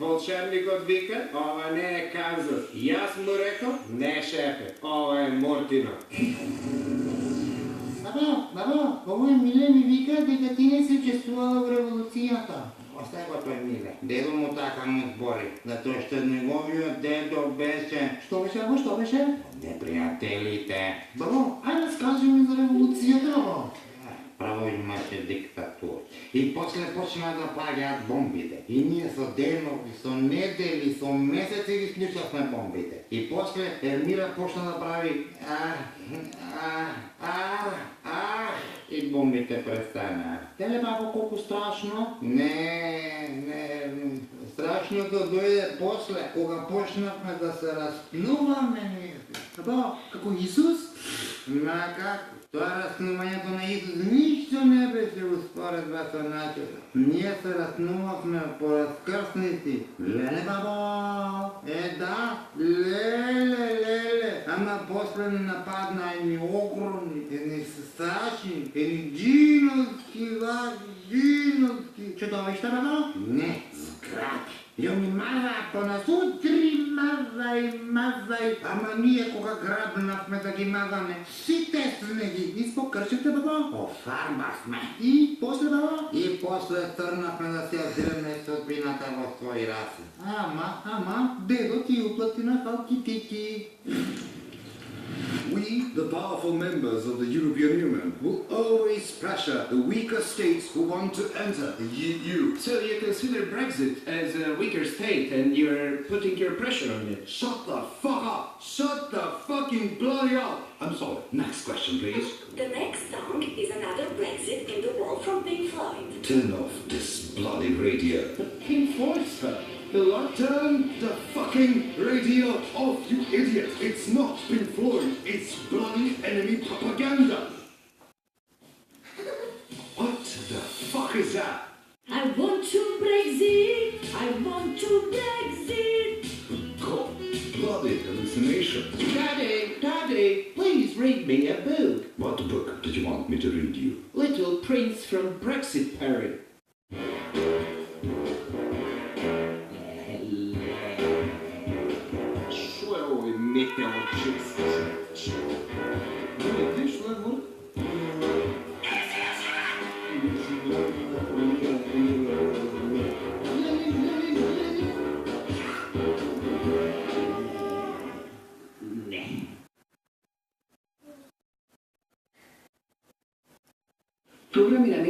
Вълшебникът вика, ова не е Канзас. И аз му рекал, не шефе, ова е Мортина. Бабо, овој Миле ми вика дека ти не си учествувала во револуцијата. Остави го тој Миле. Дедо му така му збори, затоа што неговиот дедо беше Што беше, бабо, што беше? непријателите. Бабо, ајде раскажи ми за револуцијата, бабо. Право имаше диктатура. И после почна да паѓаат бомбите. И ние со денови, со недели, со месеци ги слушавме бомбите. И после Ермира почна да прави и бомбите престанаа. Теле, бабо, колку страшно. Не, страшното дојде после, кога почнавме да се распнуваме ние. Бабо, како Исус? Ма како? Тоа раснувањето на Исус ништо не беше успоредба со начето. Ние се раснувавме по раскрсници. Леле, бабо! Да, леле. Ама после не нападна едни огромни, едни страшни, едни джиновски. Чудовишта, бабо? Не, згради. И они мазаа по нас, утри мазај. Ама ние кога грабнавме да ги мазаме, сите снеги Испокршите, бабо? офарбавме. И после, бабо? И после тргнавме да се озираме судбината во своји раце. Ама, дедо ти уплати на халкитики. We, the powerful members of the European Union, will always pressure the weaker states who want to enter the EU. So you consider Brexit as a weaker state and you're putting your pressure on it? Shut the fuck up! Shut the fucking bloody up! I'm sorry, next question please. The next song is another Brexit in the Wall from Pink Floyd. Turn off this bloody radio. Pink Floyd, sir. The what? Turn the fucking radio off, you idiot! It's not Pink Floyd, it's bloody enemy propaganda! What the fuck is that? I want to Brexit! I want to Brexit! God, bloody hallucination. Daddy, please read me a book. What book did you want me to read you? Little Prince from Brexit Perry. Що е овој метеорчист? Видиш, што е горе? Програмираме